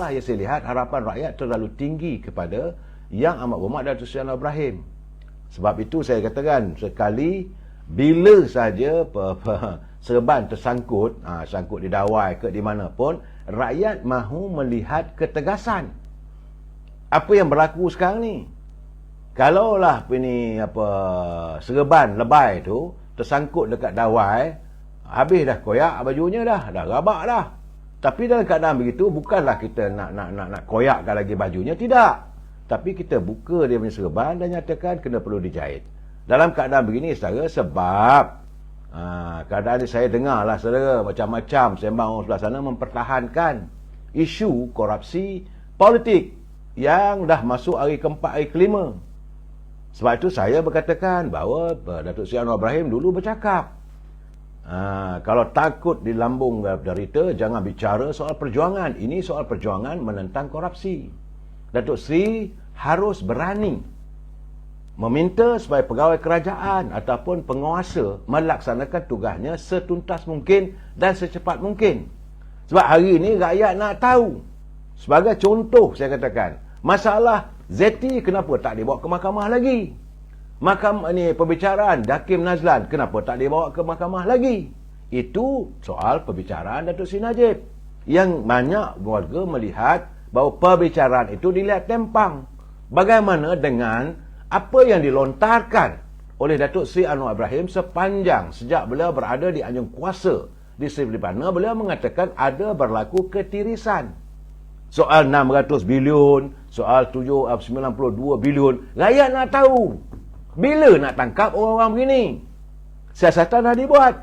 itulah yang saya lihat harapan rakyat terlalu tinggi kepada Yang Amat Berhormat Datuk Seri Anwar Ibrahim. Sebab itu saya katakan, sekali bila saja serban tersangkut, sangkut di dawai ke di mana pun, rakyat mahu melihat ketegasan. Apa yang berlaku sekarang ni? Kalaulah serban lebay tu tersangkut dekat dawai, habis dah koyak bajunya dah rabak dah. Tapi dalam keadaan begitu, bukanlah kita nak koyakkan lagi bajunya, tidak. Tapi kita buka dia punya serban dan nyatakan kena perlu dijahit. Dalam keadaan begini, saudara, sebab keadaan ini saya dengarlah, saudara, macam-macam sembang orang sebelah sana mempertahankan isu korupsi politik yang dah masuk hari keempat, hari kelima. Sebab itu saya berkatakan bahawa Datuk Seri Anwar Ibrahim dulu bercakap, kalau takut di lambung derita, jangan bicara soal perjuangan. Ini soal perjuangan menentang korupsi. Datuk Seri harus berani meminta supaya pegawai kerajaan ataupun penguasa melaksanakan tugasnya setuntas mungkin dan secepat mungkin. Sebab hari ini rakyat nak tahu. Sebagai contoh saya katakan, masalah ZT kenapa tak dibawa ke mahkamah lagi? Perbicaraan Dakim Nazlan kenapa tak dibawa ke mahkamah lagi? Itu soal perbicaraan Datuk Seri Najib, yang banyak warga melihat bahawa perbicaraan itu dilihat tempang. Bagaimana dengan apa yang dilontarkan oleh Datuk Seri Anwar Ibrahim sepanjang sejak beliau berada di anjung kuasa di Sri Belikpadan? Beliau mengatakan ada berlaku ketirisan. Soal 600 bilion, soal 92 bilion. Rakyat nak tahu. Bila nak tangkap orang-orang begini? Siasatan dah dibuat.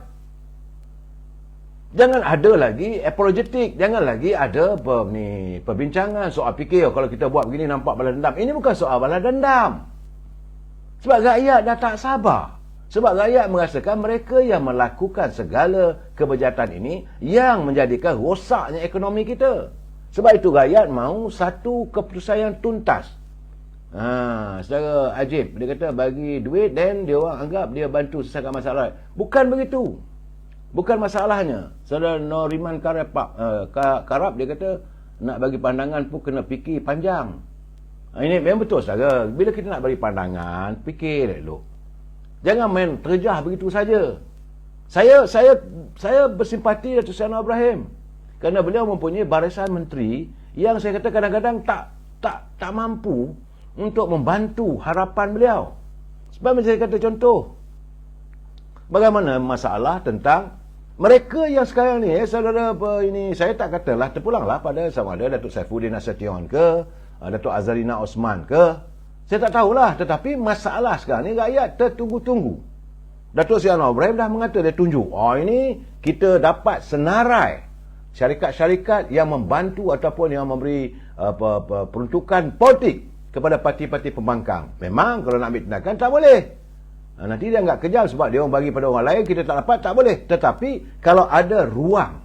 Jangan ada lagi apologetik. Jangan lagi ada perbincangan soal fikir. Kalau kita buat begini nampak balas dendam. Ini bukan soal balas dendam. Sebab rakyat dah tak sabar. Sebab rakyat merasakan mereka yang melakukan segala kebejahatan ini yang menjadikan rosaknya ekonomi kita. Sebab itu rakyat mahu satu keputusan yang tuntas. Saudara Ajib, dia kata bagi duit dan dia orang anggap dia bantu selesaikan masalah. Bukan begitu. Bukan masalahnya. Saudara Noriman Karab, dia kata nak bagi pandangan pun kena fikir panjang. Ini memang betul, saudara. Bila kita nak bagi pandangan, fikir dulu. Jangan main terjah begitu saja. Saya bersimpati Datuk Seri Anwar Ibrahim kerana beliau mempunyai barisan menteri yang saya kata kadang-kadang tak mampu untuk membantu harapan beliau. Sebab saya kata contoh, bagaimana masalah tentang mereka yang sekarang ni, saudara ini, saya tak katalah terpulanglah pada sama ada Datuk Saifuddin Nasution ke, Datuk Azalina Osman ke, saya tak tahulah. Tetapi masalah sekarang ni rakyat tertunggu-tunggu. Datuk Seri Anwar Ibrahim dah mengata, dia tunjuk, ini kita dapat senarai syarikat-syarikat yang membantu ataupun yang memberi peruntukan politik kepada parti-parti pembangkang. Memang kalau nak ambil tindakan tak boleh. Nanti dia anggap kejam sebab dia orang bagi pada orang lain, kita tak dapat, tak boleh. Tetapi kalau ada ruang,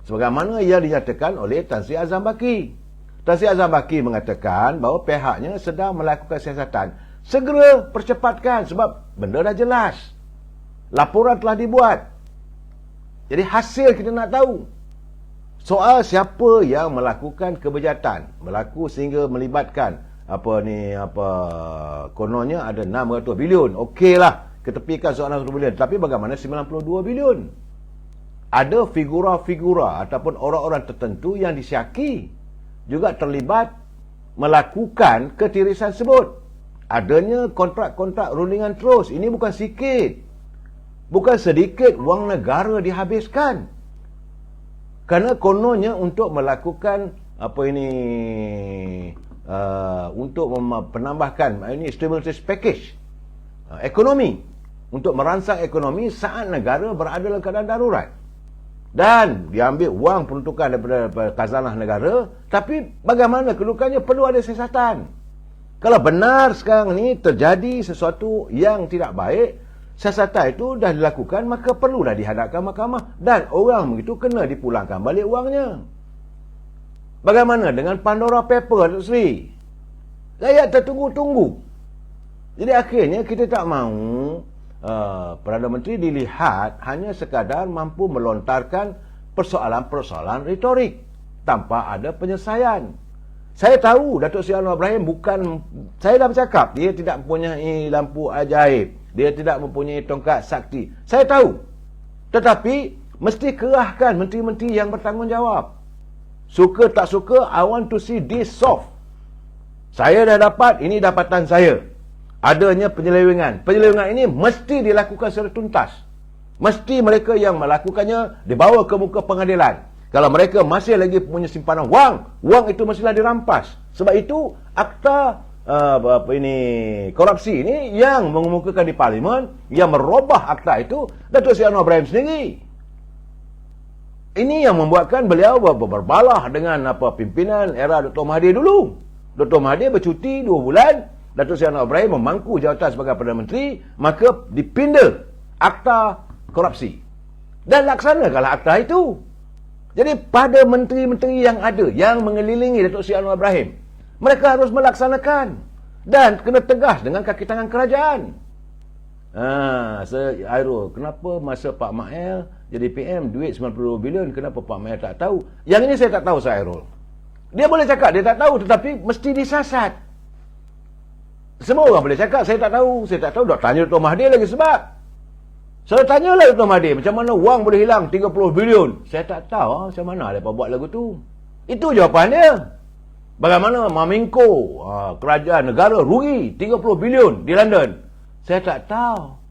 sebagaimana yang dinyatakan oleh Tan Sri Azam Baki. Tan Sri Azam Baki mengatakan bahawa pihaknya sedang melakukan siasatan. Segera percepatkan sebab benda dah jelas. Laporan telah dibuat. Jadi hasil kita nak tahu. Soal siapa yang melakukan kebejahatan, berlaku sehingga melibatkan kononnya ada 600 bilion. Okeylah, ketepikan soal 600 bilion. Tapi bagaimana 92 bilion? Ada figura-figura ataupun orang-orang tertentu yang disyaki juga terlibat melakukan ketirisan tersebut. Adanya kontrak-kontrak rundingan terus. Ini bukan sikit. Bukan sedikit wang negara dihabiskan. Kerana kononnya untuk melakukan untuk penambahkan stimulus package ekonomi, untuk merangsang ekonomi saat negara berada dalam keadaan darurat, dan diambil wang peruntukan daripada khazanah negara. Tapi bagaimana kedudukannya, perlu ada siasatan. Kalau benar sekarang ni terjadi sesuatu yang tidak baik, siasatan itu dah dilakukan, maka perlulah dihadapkan mahkamah dan orang begitu kena dipulangkan balik wangnya. Bagaimana dengan Pandora Paper, Datuk Seri? Rakyat tertunggu-tunggu. Jadi akhirnya kita tak mahu Perdana Menteri dilihat hanya sekadar mampu melontarkan persoalan-persoalan retorik. tanpa ada penyelesaian. Saya tahu Datuk Seri Anwar Ibrahim bukan, saya dah bercakap, dia tidak mempunyai lampu ajaib, dia tidak mempunyai tongkat sakti. Saya tahu. Tetapi mesti kerahkan menteri-menteri yang bertanggungjawab. Suka tak suka, I want to see this solved. Saya dah dapat, ini dapatan saya. Adanya penyelewengan. Penyelewengan ini mesti dilakukan secara tuntas. Mesti mereka yang melakukannya dibawa ke muka pengadilan. Kalau mereka masih lagi punya simpanan wang itu mestilah dirampas. Sebab itu akta korupsi ini yang mengemukakan di parlimen, yang merubah akta itu Datuk Seri Anwar Ibrahim sendiri. Ini yang membuatkan beliau berbalah dengan pimpinan era Dr. Mahathir dulu. Dr. Mahathir bercuti 2 bulan, Datuk Seri Anwar Ibrahim memangku jawatan sebagai Perdana Menteri, maka dipinda akta korupsi. Dan laksanakanlah akta itu. Jadi pada menteri-menteri yang ada, yang mengelilingi Datuk Seri Anwar Ibrahim, mereka harus melaksanakan dan kena tegas dengan kaki tangan kerajaan. Airul, kenapa masa Pak Mael jadi PM duit 92 bilion, kenapa Pak Mael tak tahu? Yang ini saya tak tahu, Sir Airul. Dia boleh cakap dia tak tahu, tetapi mesti disasat. Semua orang boleh cakap saya tak tahu, saya tak tahu. Dah tanya Dr. Mahathir lagi sebab. Saya tanyalah Dr. Mahathir, macam mana wang boleh hilang 30 bilion? Saya tak tahu macam mana mereka buat lagu tu. Itu jawapan dia. Bagaimana Mamingko, kerajaan negara rugi 30 bilion di London? Saya tak tahu.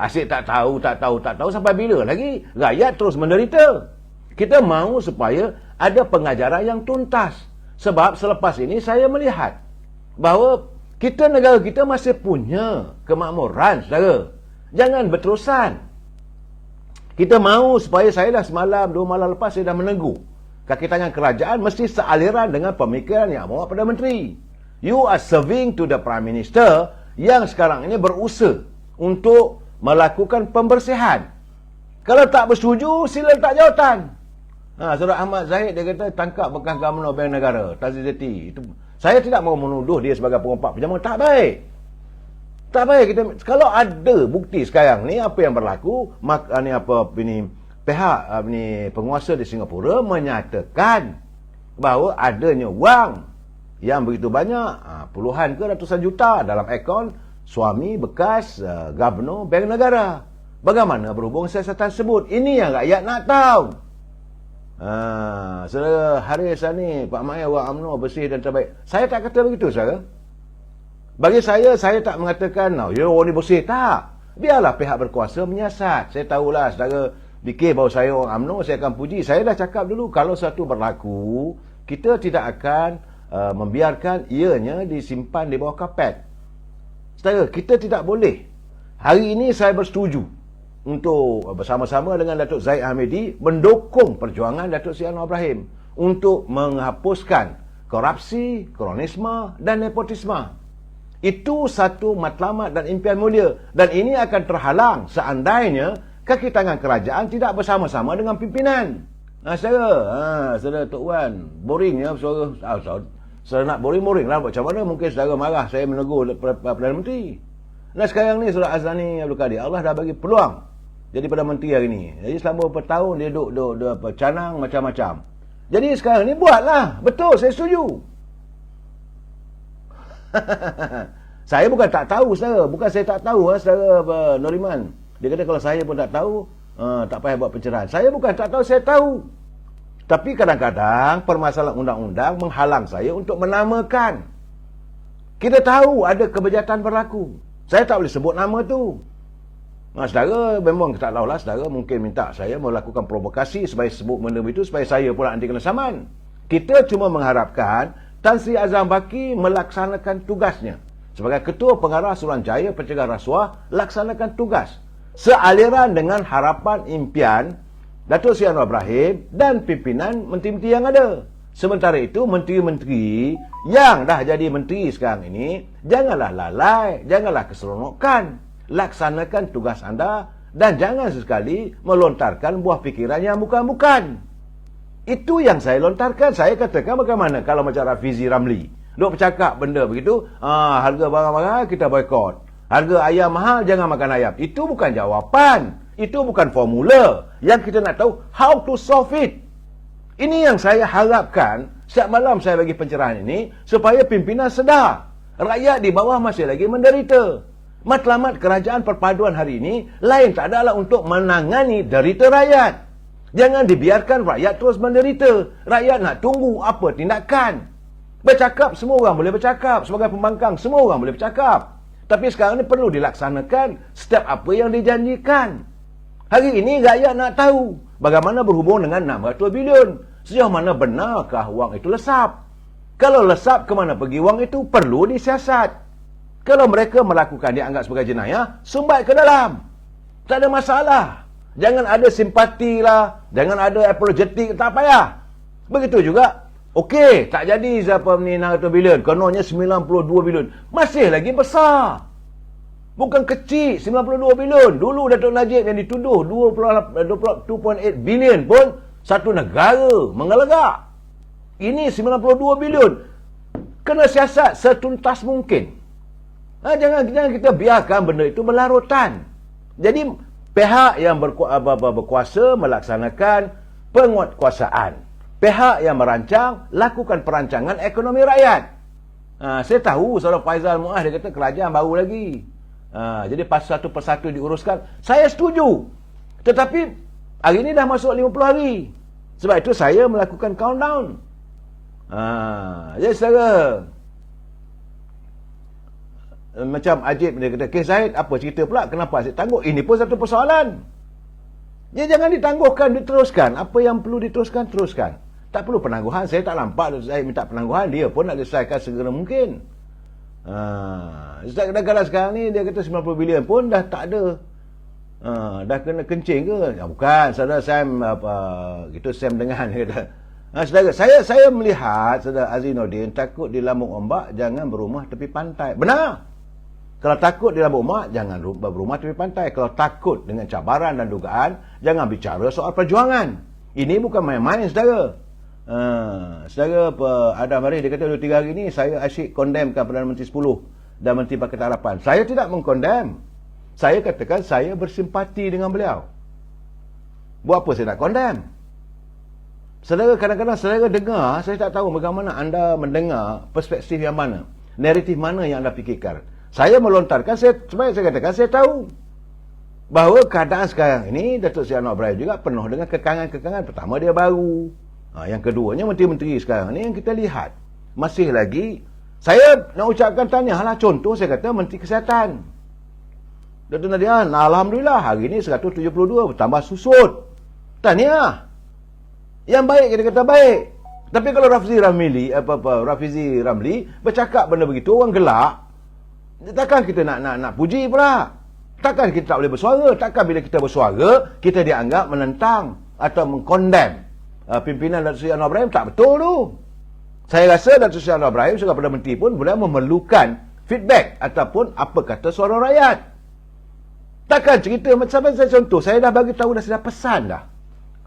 Asyik tak tahu sampai bila lagi? Rakyat terus menderita. Kita mahu supaya ada pengajaran yang tuntas. Sebab selepas ini saya melihat bahawa negara kita masih punya kemakmuran, saudara. Jangan berterusan. Kita mahu supaya saya dah semalam, 2 malam lepas saya dah menegur. Kaki tangan kerajaan mesti sealiran dengan pemikiran yang bawa Perdana Menteri. You are serving to the Prime Minister yang sekarang ini berusaha untuk melakukan pembersihan. Kalau tak bersetuju, sila letak jawatan. Saudara Ahmad Zahid dia kata tangkap bekas Gubernur Bank Negara, Tazi Zeti. Itu, saya tidak mahu menuduh dia sebagai pengumpat pinjaman, tak baik. Tak baik kita. Kalau ada bukti sekarang ni apa yang berlaku, pihak penguasa di Singapura menyatakan bahawa adanya wang yang begitu banyak, puluhan ke ratusan juta dalam akaun suami bekas Gubernur Bank Negara. Bagaimana berhubung siasatan tersebut? Ini yang rakyat nak tahu. Saudara Haris ni, Pak Mael wang UMNO bersih dan terbaik. Saya tak kata begitu, saudara. Bagi saya tak mengatakan ni bersih, tak. Biarlah pihak berkuasa menyiasat. Saya tahulah saudara fikir bahawa saya orang UMNO, saya akan puji. Saya dah cakap dulu, kalau satu berlaku, kita tidak akan membiarkan ianya disimpan di bawah kapet. Saudara, kita tidak boleh. Hari ini saya bersetuju untuk bersama-sama dengan Datuk Zahid Hamidi mendukung perjuangan Datuk Seri Anwar Ibrahim untuk menghapuskan korupsi, kronisme dan nepotisme. Itu satu matlamat dan impian mulia, dan ini akan terhalang seandainya kaki tangan kerajaan tidak bersama-sama dengan pimpinan. Saudara Tok Wan, boring ya suara. Saudara nak boring lah. Macam mana mungkin saudara marah saya menegur Perdana Menteri. Nah sekarang ni Saudara Azhani Abdul Kadir, Allah dah bagi peluang jadi Perdana Menteri hari ni. Jadi selama beberapa tahun dia duduk canang macam-macam. Jadi sekarang ni buatlah. Betul, saya setuju. Saya bukan tak tahu, saudara. Bukan saya tak tahu, saudara Noriman. Dia kata kalau saya pun tak tahu, tak payah buat pencerahan. Saya bukan tak tahu, saya tahu. Tapi kadang-kadang permasalahan undang-undang menghalang saya untuk menamakan. Kita tahu ada kebejatan berlaku. Saya tak boleh sebut nama tu. Saudara memang tak tahulah, saudara mungkin minta saya melakukan provokasi supaya sebut benda itu supaya saya pula nanti kena saman. Kita cuma mengharapkan Tan Sri Azam Baki melaksanakan tugasnya sebagai Ketua Pengarah Suruhanjaya Pencegah Rasuah, laksanakan tugas sealiran dengan harapan impian Datuk Seri Anwar Ibrahim dan pimpinan menteri-menteri yang ada. Sementara itu menteri-menteri yang dah jadi menteri sekarang ini, janganlah lalai, janganlah keseronokan. Laksanakan tugas anda dan jangan sesekali melontarkan buah fikiran yang bukan-bukan. Itu yang saya lontarkan. Saya katakan bagaimana kalau macam Rafizi Ramli duk bercakap benda begitu, harga barang mahal kita boikot, harga ayam mahal jangan makan ayam. Itu bukan jawapan, itu bukan formula. Yang kita nak tahu how to solve it. Ini yang saya harapkan, setiap malam saya bagi pencerahan ini, supaya pimpinan sedar. Rakyat di bawah masih lagi menderita. Matlamat kerajaan perpaduan hari ini, lain tak adalah untuk menangani derita rakyat. Jangan dibiarkan rakyat terus menderita. Rakyat nak tunggu apa tindakan. Bercakap, semua orang boleh bercakap. Sebagai pembangkang, semua orang boleh bercakap. Tapi sekarang ni perlu dilaksanakan setiap apa yang dijanjikan. Hari ini rakyat nak tahu bagaimana berhubung dengan 600 bilion. Sejauh mana benarkah wang itu lesap? Kalau lesap, kemana pergi wang itu? Perlu disiasat. Kalau mereka melakukan dianggap sebagai jenayah, sumbat ke dalam. Tak ada masalah. Jangan ada simpati lah. Jangan ada apologetik, tak payah. Begitu juga, okey, tak jadi siapa ni 600 bilion. Kononnya 92 bilion. Masih lagi besar. Bukan kecil, 92 bilion. Dulu Datuk Najib yang dituduh 2.8 bilion pun satu negara mengelegak. Ini 92 bilion. Kena siasat setuntas mungkin. Jangan kita biarkan benda itu berlarutan. Jadi, pihak yang berkuasa melaksanakan penguatkuasaan. Pihak yang merancang, lakukan perancangan ekonomi rakyat. Saya tahu Saudara Faizal Muaz, dia kata kerajaan baru lagi. Jadi satu persatu diuruskan. Saya setuju. Tetapi hari ini dah masuk 50 hari. Sebab itu saya melakukan countdown. Jadi saudara, macam Ajib dia kata, Kes Zahid apa cerita pula? Kenapa asyik tangguh? Ini pun satu persoalan. Dia jangan ditangguhkan, diteruskan. Apa yang perlu diteruskan, teruskan. Tak perlu penangguhan. Saya tak nampak Zahid minta penangguhan. Dia pun nak selesaikan segera mungkin. Kadang-kadang sekarang ni dia kata 90 bilion pun dah tak ada. Dah kena kencing ke? Bukan, saudara Sam gitu Sam dengan dia kata. Saudara, saya melihat saudara Azinuddin takut di lambung ombak, jangan berumah tepi pantai. Benar. Kalau takut di lambung ombak, jangan berumah tepi pantai. Kalau takut dengan cabaran dan dugaan, jangan bicara soal perjuangan. Ini bukan main-main saudara. Saudara Adam Arif dia kata 2-3 hari ni saya asyik condemnkan Perdana Menteri 10 dan Menteri Pakatan Harapan. Saya tidak mengkondem. Saya katakan saya bersimpati dengan beliau. Buat apa saya nak condemn? Saudara, kadang-kadang saudara dengar, saya tak tahu bagaimana anda mendengar perspektif yang mana, naratif mana yang anda fikirkan. Saya melontarkan, sebenarnya saya katakan saya tahu bahawa keadaan sekarang ini Datuk Seri Anwar Ibrahim juga penuh dengan kekangan-kekangan. Pertama dia baru. Yang keduanya menteri-menteri sekarang ni yang kita lihat masih lagi. Saya nak ucapkan tahniah lah. Contoh saya kata Menteri Kesihatan Datuk Nadian, alhamdulillah hari ini 172 bertambah susut. Tahniah. Yang baik kita kata baik. Tapi kalau Rafizi Ramli bercakap benda begitu, orang gelak, takkan kita nak puji pula. Takkan kita tak boleh bersuara. Takkan bila kita bersuara kita dianggap menentang atau mengkondem pimpinan Datuk Seri Anwar Ibrahim. Tak betul tu. Saya rasa Datuk Seri Anwar Ibrahim sebagai Perdana Menteri pun boleh memerlukan feedback ataupun apa kata suara rakyat. Takkan cerita macam saya contoh, saya dah bagi tahu, saya dah pesan dah.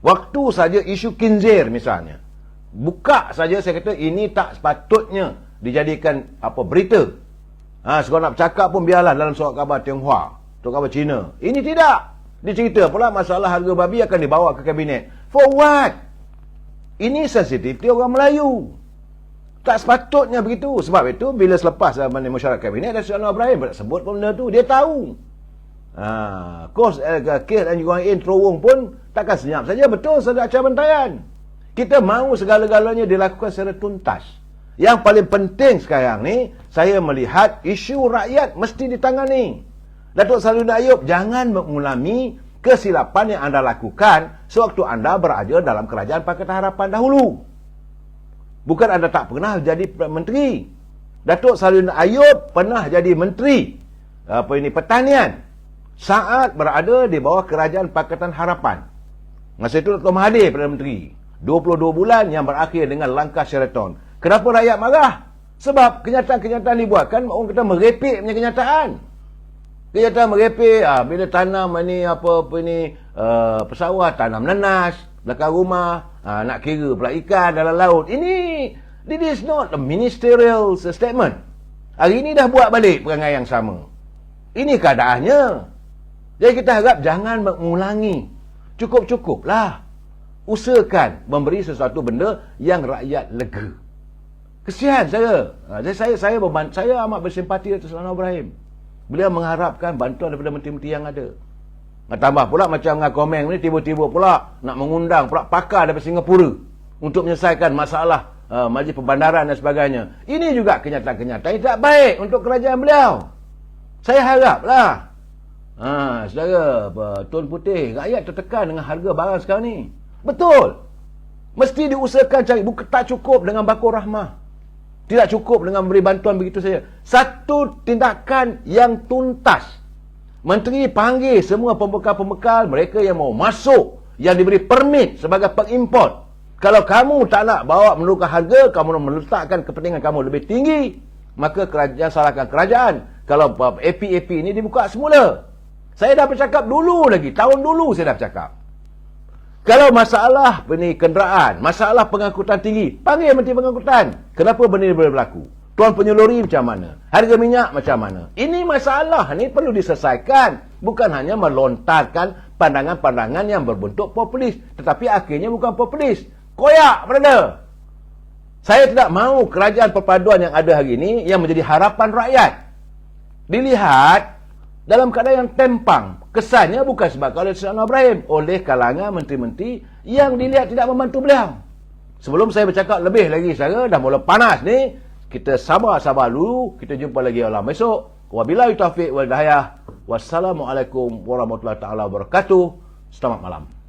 Waktu saja isu Kinzir misalnya, buka saja saya kata ini tak sepatutnya dijadikan berita. Sekarang nak bercakap pun biarlah dalam surat khabar Tionghoa, surat khabar Cina. Ini tidak. Dicerita pula masalah harga babi akan dibawa ke kabinet. For what? Ini sensitiviti orang Melayu. Tak sepatutnya begitu. Sebab itu bila selepas mesyuarat kabinet, Datuk Seri Anwar Ibrahim sebut pun benda tu, dia tahu. Kes dan juga terowong pun takkan senyap saja. Betul saudara acara bentaian. Kita mahu segala-galanya dilakukan secara tuntas. Yang paling penting sekarang ni, saya melihat isu rakyat mesti ditangani. Datuk Salihuddin Ayub, jangan mengulangi kesilapan yang anda lakukan sewaktu anda berada dalam kerajaan Pakatan Harapan dahulu. Bukan anda tak pernah jadi menteri. Datuk Salihuddin Ayub pernah jadi menteri pertanian saat berada di bawah kerajaan Pakatan Harapan. Masa itu Dr. Mahathir Perdana Menteri. 22 bulan yang berakhir dengan langkah Sheraton. Kenapa rakyat marah? Sebab kenyataan-kenyataan dibuatkan, orang kata merepek punya kenyataan. Kenyataan merepek, bila tanam pesawat, tanam nanas belakang rumah, nak kira pula ikan dalam laut. This is not a ministerial statement. Hari ini dah buat balik perangai yang sama. Ini keadaannya. Jadi kita harap jangan mengulangi. Cukup-cukuplah. usahakan memberi sesuatu benda yang rakyat lega. Kesian saya. Saya amat bersimpati atas Anwar Ibrahim. Beliau mengharapkan bantuan daripada menteri-menteri yang ada. Tambah pula macam dengan Komeng ni, tiba-tiba pula nak mengundang pula pakar daripada Singapura untuk menyelesaikan masalah majlis perbandaran dan sebagainya. Ini juga kenyataan-kenyataan yang tak baik untuk kerajaan beliau. Saya haraplah saudara Tuan Putih, rakyat tertekan dengan harga barang sekarang ni. Betul. Mesti diusahakan cari. Bukan tak cukup dengan bakul rahmah. Tidak cukup dengan beri bantuan begitu saja. Satu tindakan yang tuntas. Menteri panggil semua pembekal-pembekal, mereka yang mau masuk, yang diberi permit sebagai pengimport. Kalau kamu tak nak bawa menurunkan harga, kamu meletakkan kepentingan kamu lebih tinggi, maka kerajaan salahkan kerajaan. Kalau AP ini dibuka semula. Saya dah bercakap dulu lagi. Tahun dulu saya dah bercakap. Kalau masalah kenderaan, masalah pengangkutan tinggi, panggil Menteri Pengangkutan. Kenapa benda ini boleh berlaku? Tuan penyeluri macam mana? Harga minyak macam mana? Ini masalah ni perlu diselesaikan. Bukan hanya melontarkan pandangan-pandangan yang berbentuk populis. Tetapi akhirnya bukan populis. Koyak, brother. Saya tidak mahu kerajaan perpaduan yang ada hari ini yang menjadi harapan rakyat dilihat dalam keadaan yang tempang. Kesannya bukan sebab oleh Anwar Ibrahim, oleh kalangan menteri-menteri yang dilihat tidak membantu beliau. Sebelum saya bercakap lebih lagi, saya dah mula panas ni. Kita sabar-sabar dulu. Kita jumpa lagi malam esok. Wabillahi taufiq wal hidayah. Wassalamualaikum warahmatullahi taala wabarakatuh. Selamat malam.